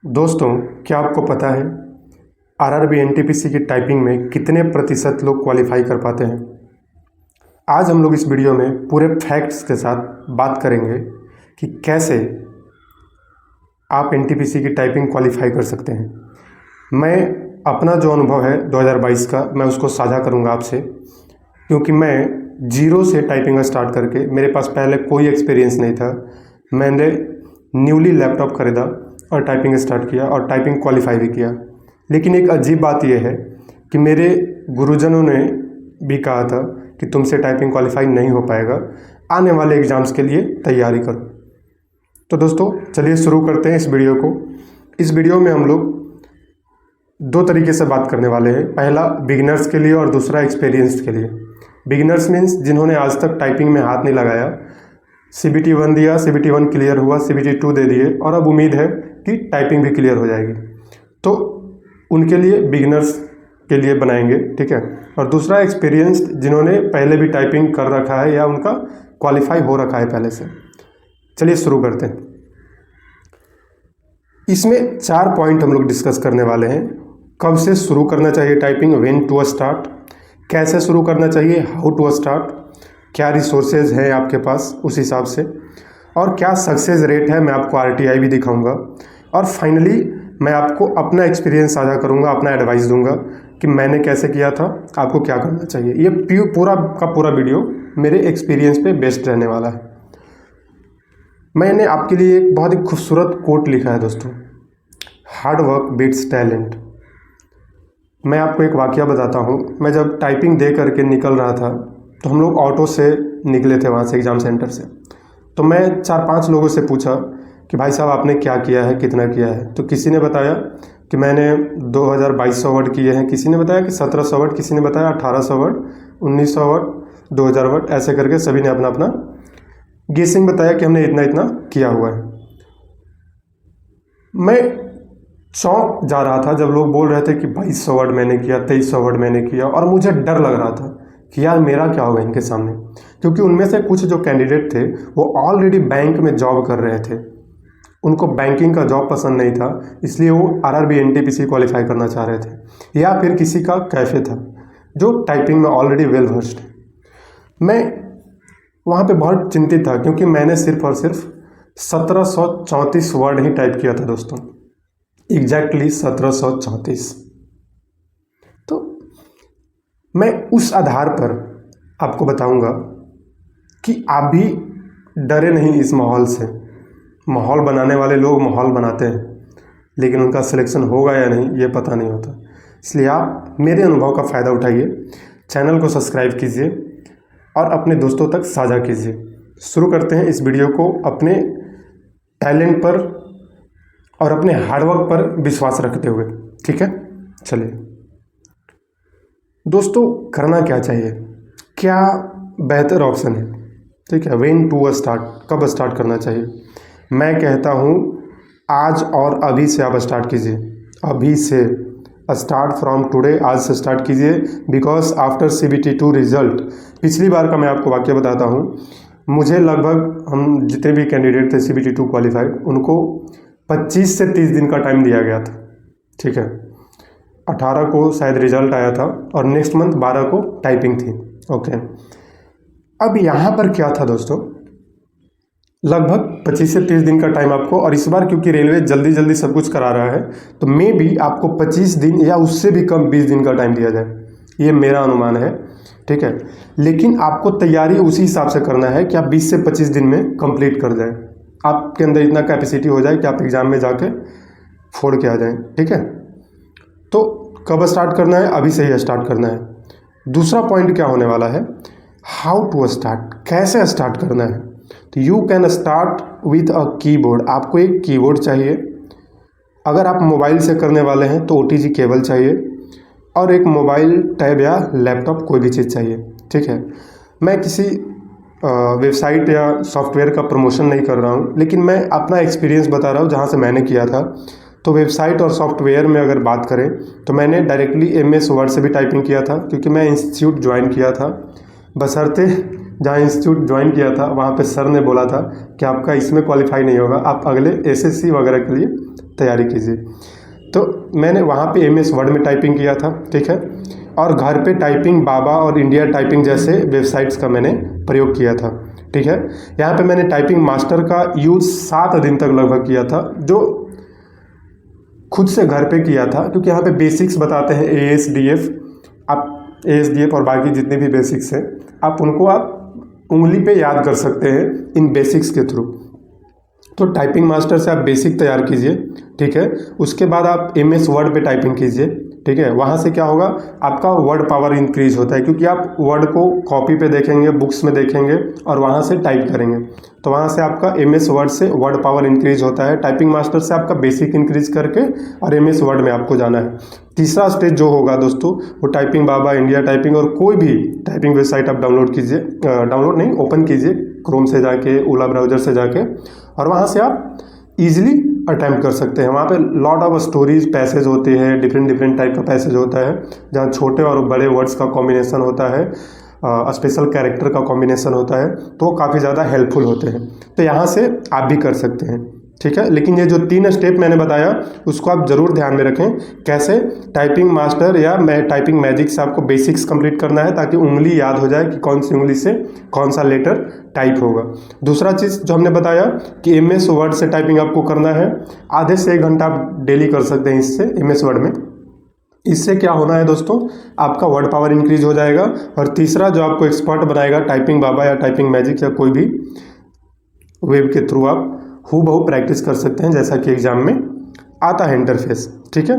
दोस्तों, क्या आपको पता है आरआरबी एनटीपीसी की टाइपिंग में कितने प्रतिशत लोग क्वालिफाई कर पाते हैं। आज हम लोग इस वीडियो में पूरे फैक्ट्स के साथ बात करेंगे कि कैसे आप एनटीपीसी की टाइपिंग क्वालिफाई कर सकते हैं। मैं अपना जो अनुभव है 2022 का मैं उसको साझा करूंगा आपसे, क्योंकि मैं जीरो से टाइपिंग स्टार्ट करके मेरे पास पहले कोई एक्सपीरियंस नहीं था। मैंने न्यूली लैपटॉप खरीदा और टाइपिंग स्टार्ट किया और टाइपिंग क्वालिफाई भी किया। लेकिन एक अजीब बात यह है कि मेरे गुरुजनों ने भी कहा था कि तुमसे टाइपिंग क्वालिफाई नहीं हो पाएगा, आने वाले एग्ज़ाम्स के लिए तैयारी करो। तो दोस्तों चलिए शुरू करते हैं इस वीडियो को। इस वीडियो में हम लोग दो तरीके से बात करने वाले हैं, पहला बिगिनर्स के लिए और दूसरा एक्सपीरियंस्ड के लिए। बिगिनर्स मीन्स जिन्होंने आज तक टाइपिंग में हाथ नहीं लगाया, CBT 1 दिया, CBT 1 क्लियर हुआ, CBT 2 दे दिए और अब उम्मीद है कि टाइपिंग भी क्लियर हो जाएगी, तो उनके लिए बिगिनर्स के लिए बनाएंगे, ठीक है। और दूसरा एक्सपीरियंस्ड जिन्होंने पहले भी टाइपिंग कर रखा है या उनका क्वालिफाई हो रखा है पहले से। चलिए शुरू करते हैं। इसमें 4 पॉइंट हम लोग डिस्कस करने वाले हैं। कब से शुरू करना चाहिए टाइपिंग, व्हेन टू स्टार्ट, कैसे शुरू करना चाहिए, हाउ टू स्टार्ट, क्या रिसोर्सेज हैं आपके पास उस हिसाब से, और क्या सक्सेस रेट है, मैं आपको RTI भी दिखाऊंगा। और फाइनली मैं आपको अपना एक्सपीरियंस साझा करूंगा, अपना एडवाइस दूंगा कि मैंने कैसे किया था, आपको क्या करना चाहिए। ये पूरा का पूरा वीडियो मेरे एक्सपीरियंस पे बेस्ड रहने वाला है। मैंने आपके लिए एक बहुत ही खूबसूरत कोट लिखा है दोस्तों, हार्ड वर्क बीट्स टैलेंट। मैं आपको एक वाकया बताता हूँ। मैं जब टाइपिंग दे करके निकल रहा था तो हम लोग ऑटो से निकले थे वहाँ से, एग्ज़ाम सेंटर से। तो मैं 4-5 लोगों से पूछा कि भाई साहब आपने क्या किया है, कितना किया है। तो किसी ने बताया कि मैंने 2200 वर्ड किए हैं, किसी ने बताया कि 1700 वर्ड, किसी ने बताया 1800 वर्ड, 1900 वर्ड, 2000 वर्ड, ऐसे करके सभी ने अपना अपना गेसिंग बताया कि हमने इतना इतना किया हुआ है। मैं चौंक जा रहा था जब लोग बोल रहे थे कि 2200 वर्ड मैंने किया, 2300 वर्ड मैंने किया, और मुझे डर लग रहा था कि यार मेरा क्या होगा इनके सामने। क्योंकि उनमें से कुछ जो कैंडिडेट थे वो ऑलरेडी बैंक में जॉब कर रहे थे, उनको बैंकिंग का जॉब पसंद नहीं था, इसलिए वो आरआरबी एनटीपीसी क्वालिफाई करना चाह रहे थे। या फिर किसी का कैफ़े था जो टाइपिंग में ऑलरेडी वेल वर्स्ड है। मैं वहाँ पे बहुत चिंतित था क्योंकि मैंने सिर्फ और सिर्फ 1734 वर्ड ही टाइप किया था दोस्तों, एग्जैक्टली 1734। तो मैं उस आधार पर आपको बताऊंगा कि आप भी डरे नहीं इस माहौल से। माहौल बनाने वाले लोग माहौल बनाते हैं, लेकिन उनका सिलेक्शन होगा या नहीं ये पता नहीं होता। इसलिए आप मेरे अनुभव का फ़ायदा उठाइए, चैनल को सब्सक्राइब कीजिए और अपने दोस्तों तक साझा कीजिए। शुरू करते हैं इस वीडियो को अपने टैलेंट पर और अपने हार्डवर्क पर विश्वास रखते हुए, ठीक है। चलिए दोस्तों, करना क्या चाहिए, क्या बेहतर ऑप्शन है, ठीक है। व्हेन टू स्टार्ट, कब स्टार्ट करना चाहिए। मैं कहता हूँ आज और अभी से आप स्टार्ट कीजिए, अभी से स्टार्ट फ्रॉम टुडे, आज से स्टार्ट कीजिए। बिकॉज आफ्टर CBT 2 रिजल्ट, पिछली बार का मैं आपको वाक्य बताता हूँ। मुझे लगभग, हम जितने भी कैंडिडेट थे CBT 2 क्वालिफाइड, उनको 25 से 30 दिन का टाइम दिया गया था, ठीक है। 18 को शायद रिजल्ट आया था और नेक्स्ट मंथ 12 को टाइपिंग थी, ओके। अब यहाँ पर क्या था दोस्तों, लगभग 25 से 30 दिन का टाइम आपको, और इस बार क्योंकि रेलवे जल्दी जल्दी सब कुछ करा रहा है तो मे भी आपको 25 दिन या उससे भी कम 20 दिन का टाइम दिया जाए, ये मेरा अनुमान है, ठीक है। लेकिन आपको तैयारी उसी हिसाब से करना है कि आप 20 से 25 दिन में कंप्लीट कर जाएं, आपके अंदर इतना कैपेसिटी हो जाए कि आप एग्ज़ाम में जाके फोड़ के आ जाएं, ठीक है। तो कब स्टार्ट करना है, अभी से ही स्टार्ट करना है। दूसरा पॉइंट क्या होने वाला है, हाउ टू स्टार्ट, कैसे स्टार्ट करना है। तो you can start with a keyboard, आपको एक कीबोर्ड चाहिए। अगर आप मोबाइल से करने वाले हैं तो OTG केबल चाहिए, और एक मोबाइल टैब या लैपटॉप, कोई भी चीज़ चाहिए, ठीक है। मैं किसी वेबसाइट या सॉफ्टवेयर का प्रमोशन नहीं कर रहा हूँ, लेकिन मैं अपना एक्सपीरियंस बता रहा हूँ जहाँ से मैंने किया था। तो वेबसाइट और सॉफ्टवेयर में अगर बात करें तो मैंने डायरेक्टली MS वर्ड से भी टाइपिंग किया था, क्योंकि मैं इंस्टीट्यूट ज्वाइन किया था। बशर्ते जहाँ इंस्टीट्यूट ज्वाइन किया था वहाँ पे सर ने बोला था कि आपका इसमें क्वालिफाई नहीं होगा, आप अगले SSC वगैरह के लिए तैयारी कीजिए। तो मैंने वहाँ पे एमएस वर्ड में टाइपिंग किया था, ठीक है, और घर पे टाइपिंग बाबा और इंडिया टाइपिंग जैसे वेबसाइट्स का मैंने प्रयोग किया था, ठीक है। यहाँ पे मैंने टाइपिंग मास्टर का यूज़ 7 दिन तक लगभग किया था, जो खुद से घर पे किया था, क्योंकि यहाँ पे बेसिक्स बताते हैं ASDF। आप ASDF और बाकी जितने भी बेसिक्स हैं आप उनको आप उंगली पे याद कर सकते हैं इन बेसिक्स के थ्रू। तो टाइपिंग मास्टर से आप बेसिक तैयार कीजिए, ठीक है। उसके बाद आप MS वर्ड पे टाइपिंग कीजिए, ठीक है। वहाँ से क्या होगा, आपका वर्ड पावर इंक्रीज होता है, क्योंकि आप वर्ड को कॉपी पे देखेंगे, बुक्स में देखेंगे और वहाँ से टाइप करेंगे, तो वहाँ से आपका MS वर्ड से वर्ड पावर इंक्रीज होता है। टाइपिंग मास्टर से आपका बेसिक इंक्रीज करके और MS वर्ड में आपको जाना है। तीसरा स्टेज जो होगा दोस्तों, वो टाइपिंग बाबा, इंडिया टाइपिंग और कोई भी टाइपिंग वेबसाइट आप डाउनलोड कीजिए, डाउनलोड नहीं, ओपन कीजिए क्रोम से जाके, ओला ब्राउज़र से जाके, और वहाँ से आप ईजिली अटैम्प्ट कर सकते हैं। वहाँ पे लॉट ऑफ स्टोरीज पैसेज होते हैं, डिफरेंट टाइप का पैसेज होता है, जहाँ छोटे और बड़े वर्ड्स का कॉम्बिनेशन होता है, स्पेशल कैरेक्टर का कॉम्बिनेशन होता है, तो काफ़ी ज़्यादा हेल्पफुल होते हैं। तो यहाँ से आप भी कर सकते हैं, ठीक है। लेकिन ये जो 3 स्टेप मैंने बताया उसको आप ज़रूर ध्यान में रखें। कैसे, टाइपिंग मास्टर या टाइपिंग मैजिक से आपको बेसिक्स कंप्लीट करना है, ताकि उंगली याद हो जाए कि कौन सी उंगली से कौन सा लेटर टाइप होगा। दूसरा चीज़ जो हमने बताया कि MS वर्ड से टाइपिंग आपको करना है, आधे से 1 घंटा आप डेली कर सकते हैं इससे, MS वर्ड में। इससे क्या होना है दोस्तों, आपका वर्ड पावर इंक्रीज हो जाएगा। और तीसरा जो आपको एक्सपर्ट बनाएगा, टाइपिंग बाबा या टाइपिंग मैजिक या कोई भी वेब के थ्रू आप हूबहू प्रैक्टिस कर सकते हैं, जैसा कि एग्जाम में आता है इंटरफेस, ठीक है।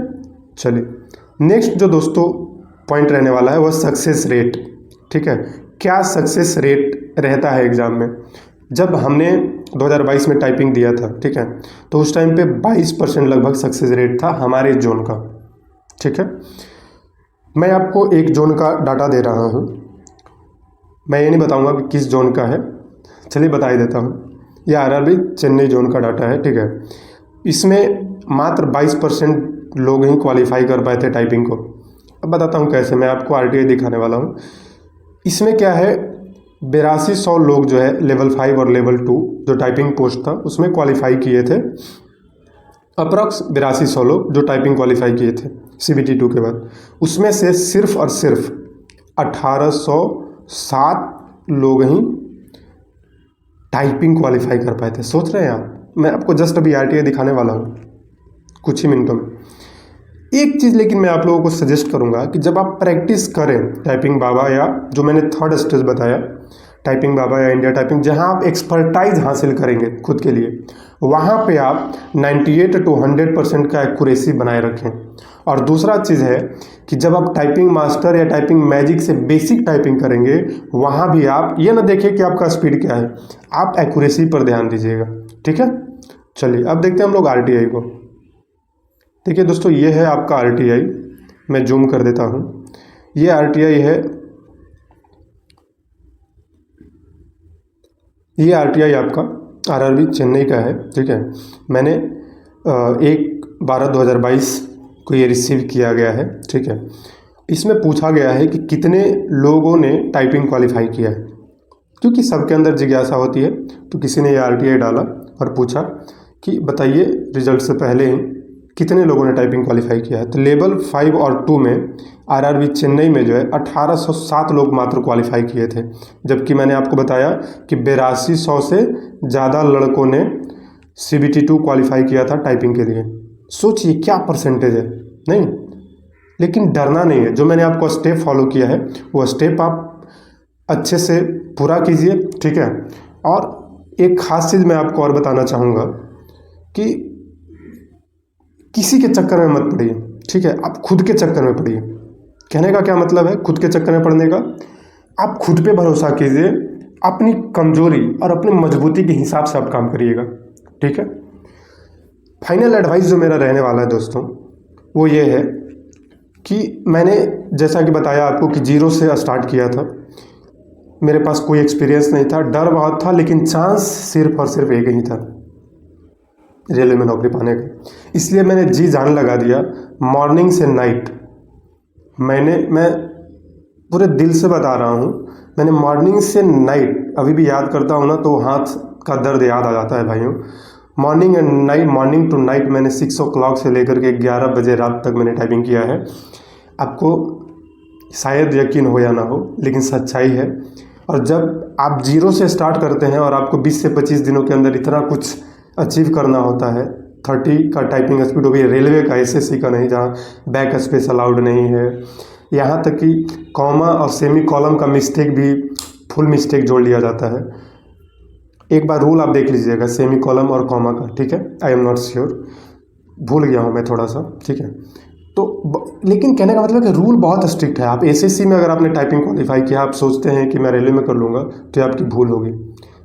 चलिए नेक्स्ट जो दोस्तों पॉइंट रहने वाला है वह सक्सेस रेट, ठीक है। क्या सक्सेस रेट रहता है एग्ज़ाम में। जब हमने 2022 में टाइपिंग दिया था, ठीक है, तो उस टाइम पे 22% लगभग सक्सेस रेट था हमारे जोन का, ठीक है। मैं आपको एक जोन का डाटा दे रहा हूँ, मैं ये नहीं बताऊँगा कि किस जोन का है, चलिए बता ही देता हूँ। ये RRB चेन्नई जोन का डाटा है, ठीक है। इसमें मात्र 22% लोग ही क्वालिफाई कर पाए थे टाइपिंग को। अब बताता हूँ कैसे, मैं आपको RTI दिखाने वाला हूँ। इसमें क्या है, 8200 लोग जो है लेवल 5 और लेवल 2 जो टाइपिंग पोस्ट था उसमें क्वालिफाई किए थे। अप्रॉक्स 8200 लोग जो टाइपिंग क्वालिफाई किए थे CBT 2 के बाद, उसमें से सिर्फ और सिर्फ 1807 लोग ही टाइपिंग क्वालिफाई कर पाए थे। सोच रहे हैं आप, मैं आपको जस्ट अभी RTI दिखाने वाला हूँ कुछ ही मिनटों में। एक चीज़ लेकिन मैं आप लोगों को सजेस्ट करूँगा कि जब आप प्रैक्टिस करें टाइपिंग बाबा या जो मैंने 3rd स्टेज बताया, टाइपिंग बाबा या इंडिया टाइपिंग, जहाँ आप एक्सपर्टाइज हासिल करेंगे खुद के लिए, वहाँ पे आप 98 to 100% का एक्यूरेसी बनाए रखें। और दूसरा चीज़ है कि जब आप टाइपिंग मास्टर या टाइपिंग मैजिक से बेसिक टाइपिंग करेंगे, वहाँ भी आप ये ना देखें कि आपका स्पीड क्या है, आप एक्यूरेसी पर ध्यान दीजिएगा, ठीक है। चलिए अब देखते हैं हम लोग RTI को। देखिए दोस्तों, ये है आपका RTI, मैं जूम कर देता हूँ। ये RTI है, ये RTI आपका RRB चेन्नई का है, ठीक है। मैंने 1/12/2022 को ये रिसीव किया गया है, ठीक है। इसमें पूछा गया है कि कितने लोगों ने टाइपिंग क्वालिफाई किया है, क्योंकि सबके अंदर जिज्ञासा होती है। तो किसी ने ये RTI डाला और पूछा कि बताइए रिजल्ट से पहले ही कितने लोगों ने टाइपिंग क्वालिफाई किया है। तो लेवल 5 और 2 में RRB चेन्नई में जो है 1807 लोग मात्र क्वालिफाई किए थे, जबकि मैंने आपको बताया कि 8200 से ज़्यादा लड़कों ने CBT 2 क्वालिफाई किया था टाइपिंग के लिए। सोचिए क्या परसेंटेज है। नहीं, लेकिन डरना नहीं है। जो मैंने आपको स्टेप फॉलो किया है वो स्टेप आप अच्छे से पूरा कीजिए, ठीक है। और एक ख़ास चीज़ मैं आपको और बताना चाहूँगा कि किसी के चक्कर में मत पड़िए, ठीक है। आप खुद के चक्कर में पड़िए। कहने का क्या मतलब है खुद के चक्कर में पड़ने का, आप खुद पे भरोसा कीजिए, अपनी कमजोरी और अपनी मजबूती के हिसाब से आप काम करिएगा, ठीक है। फाइनल एडवाइस जो मेरा रहने वाला है दोस्तों वो ये है कि मैंने जैसा कि बताया आपको कि 0 से स्टार्ट किया था। मेरे पास कोई एक्सपीरियंस नहीं था, डर बहुत था, लेकिन चांस सिर्फ और सिर्फ एक ही था, रेलवे में नौकरी पाने का। इसलिए मैंने जी जान लगा दिया। मॉर्निंग से नाइट मैं पूरे दिल से बता रहा हूँ, मैंने मॉर्निंग से नाइट, अभी भी याद करता हूँ ना तो हाथ का दर्द याद आ जाता है भाइयों। मॉर्निंग टू नाइट मैंने 6 o'clock से लेकर के 11 बजे रात तक मैंने टाइपिंग किया है। आपको शायद यकीन हो या ना हो, लेकिन सच्चाई है। और जब आप 0 से स्टार्ट करते हैं और आपको 20 से 25 दिनों के अंदर इतना कुछ अचीव करना होता है, 30 का टाइपिंग स्पीड हो गई, रेलवे का, एसएससी का नहीं, जहाँ बैक स्पेस अलाउड नहीं है, यहाँ तक कि कॉमा और सेमी कॉलम का मिस्टेक भी फुल मिस्टेक जोड़ लिया जाता है। एक बार रूल आप देख लीजिएगा सेमी कॉलम और कॉमा का, ठीक है। आई एम नॉट श्योर, भूल गया हूँ मैं थोड़ा सा, ठीक है। तो लेकिन कहने का मतलब है कि रूल बहुत स्ट्रिक्ट है। आप एसएससी में अगर आपने टाइपिंग क्वालिफाई किया, आप सोचते हैं कि मैं रेलवे में कर लूँगा, तो ये आपकी भूल होगी।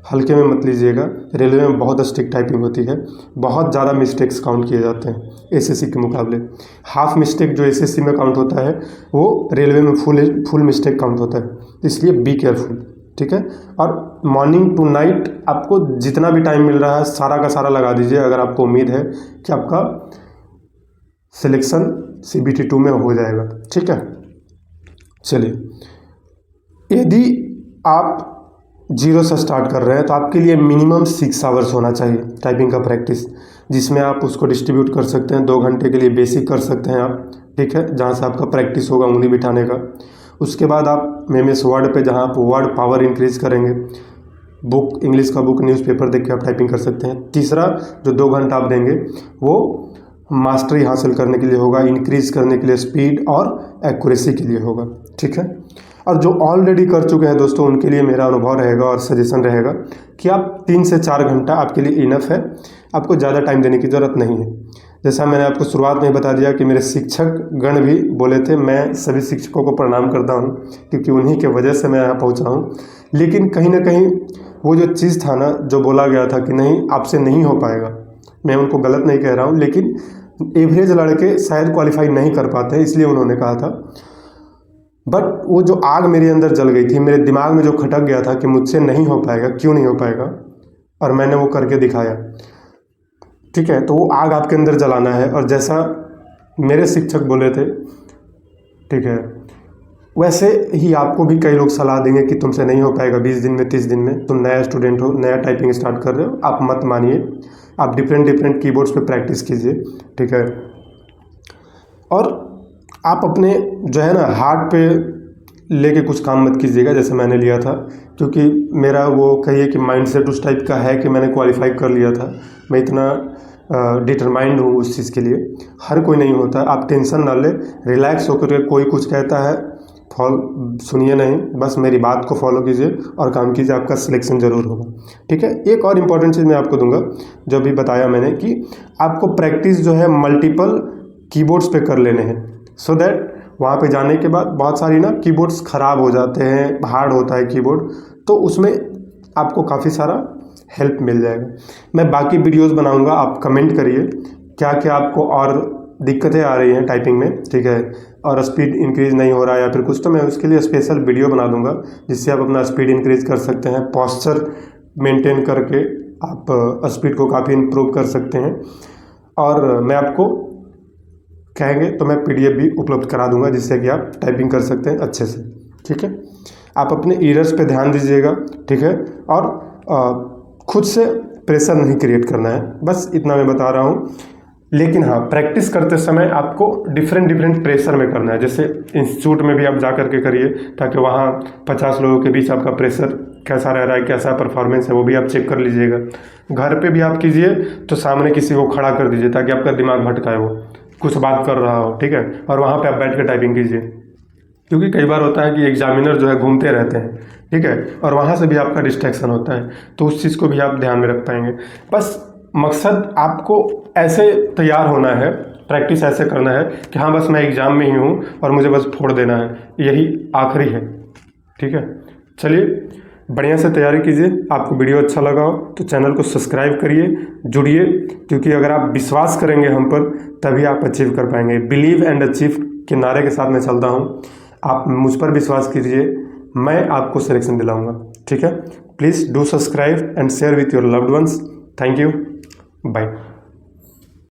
हल्के में मत लीजिएगा, रेलवे में बहुत स्ट्रिक्ट टाइपिंग होती है, बहुत ज़्यादा मिस्टेक्स काउंट किए जाते हैं एसएससी के मुकाबले। हाफ मिस्टेक जो एसएससी में काउंट होता है, वो रेलवे में फुल मिस्टेक काउंट होता है, इसलिए बी केयरफुल, ठीक है। और मॉर्निंग टू नाइट आपको जितना भी टाइम मिल रहा है सारा का सारा लगा दीजिए, अगर आपको उम्मीद है कि आपका सिलेक्शन CBT 2 में हो जाएगा, ठीक है। चलिए, यदि आप 0 से स्टार्ट कर रहे हैं तो आपके लिए मिनिमम 6 आवर्स होना चाहिए टाइपिंग का प्रैक्टिस, जिसमें आप उसको डिस्ट्रीब्यूट कर सकते हैं। 2 घंटे के लिए बेसिक कर सकते हैं आप, ठीक है, जहाँ से आपका प्रैक्टिस होगा उंगली बिठाने का। उसके बाद आप MS वर्ड पे, जहाँ आप वर्ड पावर इंक्रीज़ करेंगे, बुक, इंग्लिश का बुक, न्यूज़पेपर देख के आप टाइपिंग कर सकते हैं। तीसरा जो 2 घंटा आप देंगे वो मास्टरी हासिल करने के लिए होगा, इंक्रीज़ करने के लिए स्पीड और एक्यूरेसी के लिए होगा, ठीक है। और जो ऑलरेडी कर चुके हैं दोस्तों, उनके लिए मेरा अनुभव रहेगा और सजेशन रहेगा कि आप 3 से 4 घंटा आपके लिए इनफ है, आपको ज़्यादा टाइम देने की ज़रूरत नहीं है। जैसा मैंने आपको शुरुआत में बता दिया कि मेरे शिक्षक गण भी बोले थे, मैं सभी शिक्षकों को प्रणाम करता हूँ, क्योंकि उन्हीं के वजह से मैं यहाँ पहुँचा हूँ। लेकिन कहीं ना कहीं वो जो चीज़ था ना, जो बोला गया था कि नहीं आपसे नहीं हो पाएगा, मैं उनको गलत नहीं कह रहा हूँ, लेकिन एवरेज लड़के शायद क्वालिफाई नहीं कर पाते, इसलिए उन्होंने कहा था। बट वो जो आग मेरे अंदर जल गई थी, मेरे दिमाग में जो खटक गया था कि मुझसे नहीं हो पाएगा, क्यों नहीं हो पाएगा, और मैंने वो करके दिखाया, ठीक है। तो वो आग आपके अंदर जलाना है, और जैसा मेरे शिक्षक बोले थे, ठीक है, वैसे ही आपको भी कई लोग सलाह देंगे कि तुमसे नहीं हो पाएगा 20 दिन में, 30 दिन में। तुम नया स्टूडेंट हो, नया टाइपिंग स्टार्ट कर रहे हो, आप मत मानिए, आप डिफरेंट कीबोर्ड्स पे प्रैक्टिस कीजिए, ठीक है। और आप अपने जो है ना हार्ट पे लेके कुछ काम मत कीजिएगा, जैसे मैंने लिया था, क्योंकि मेरा वो कहिए कि माइंडसेट उस टाइप का है कि मैंने क्वालिफाई कर लिया था। मैं इतना डिटरमाइंड हूँ उस चीज़ के लिए। हर कोई नहीं होता, आप टेंशन ना ले, रिलैक्स होकर के कोई कुछ कहता है सुनिए नहीं, बस मेरी बात को फॉलो कीजिए और काम कीजिए, आपका सिलेक्शन ज़रूर होगा, ठीक है। एक और इम्पॉर्टेंट चीज़ मैं आपको दूंगा, जो भी बताया मैंने, कि आपको प्रैक्टिस जो है मल्टीपल कीबोर्ड्स पे कर लेने हैं, सो दैट वहाँ पे जाने के बाद बहुत सारी ना कीबोर्ड्स ख़राब हो जाते हैं, हार्ड होता है कीबोर्ड, तो उसमें आपको काफ़ी सारा हेल्प मिल जाएगा। मैं बाकी वीडियोस बनाऊंगा, आप कमेंट करिए क्या क्या आपको और दिक्कतें आ रही हैं टाइपिंग में, ठीक है, और स्पीड इंक्रीज़ नहीं हो रहा है या फिर कुछ, तो मैं उसके लिए स्पेशल वीडियो बना दूंगा, जिससे आप अपना स्पीड इंक्रीज़ कर सकते हैं। पॉस्चर मेंटेन करके आप स्पीड को काफ़ी इम्प्रूव कर सकते हैं। और मैं आपको कहेंगे तो मैं PDF भी उपलब्ध करा दूंगा, जिससे कि आप टाइपिंग कर सकते हैं अच्छे से, ठीक है। आप अपने एरर्स पे ध्यान दीजिएगा, ठीक है, और खुद से प्रेशर नहीं क्रिएट करना है, बस इतना मैं बता रहा हूँ। लेकिन हाँ, प्रैक्टिस करते समय आपको डिफरेंट प्रेशर में करना है। जैसे इंस्टीट्यूट में भी आप जा करके करिए, ताकि वहाँ 50 लोगों के बीच आपका प्रेशर कैसा रह रहा है, कैसा परफॉर्मेंस है, वो भी आप चेक कर लीजिएगा। घर पे भी आप कीजिए तो सामने किसी को खड़ा कर दीजिए, ताकि आपका दिमाग भटकाए, वो कुछ बात कर रहा हो, ठीक है, और वहाँ पे आप बैठ के टाइपिंग कीजिए, क्योंकि कई बार होता है कि एग्जामिनर जो है घूमते रहते हैं, ठीक है, और वहाँ से भी आपका डिस्ट्रैक्शन होता है, तो उस चीज़ को भी आप ध्यान में रख पाएंगे। बस मकसद आपको ऐसे तैयार होना है, प्रैक्टिस ऐसे करना है कि हाँ बस मैं एग्ज़ाम में ही हूँ और मुझे बस फोड़ देना है, यही आखिरी है, ठीक है। चलिए, बढ़िया से तैयारी कीजिए। आपको वीडियो अच्छा लगा हो तो चैनल को सब्सक्राइब करिए, जुड़िए, क्योंकि अगर आप विश्वास करेंगे हम पर, तभी आप अचीव कर पाएंगे। बिलीव एंड अचीव के नारे के साथ मैं चलता हूँ, आप मुझ पर विश्वास कीजिए, मैं आपको सिलेक्शन दिलाऊंगा, ठीक है। Please do subscribe and share with your loved ones. Thank you, bye.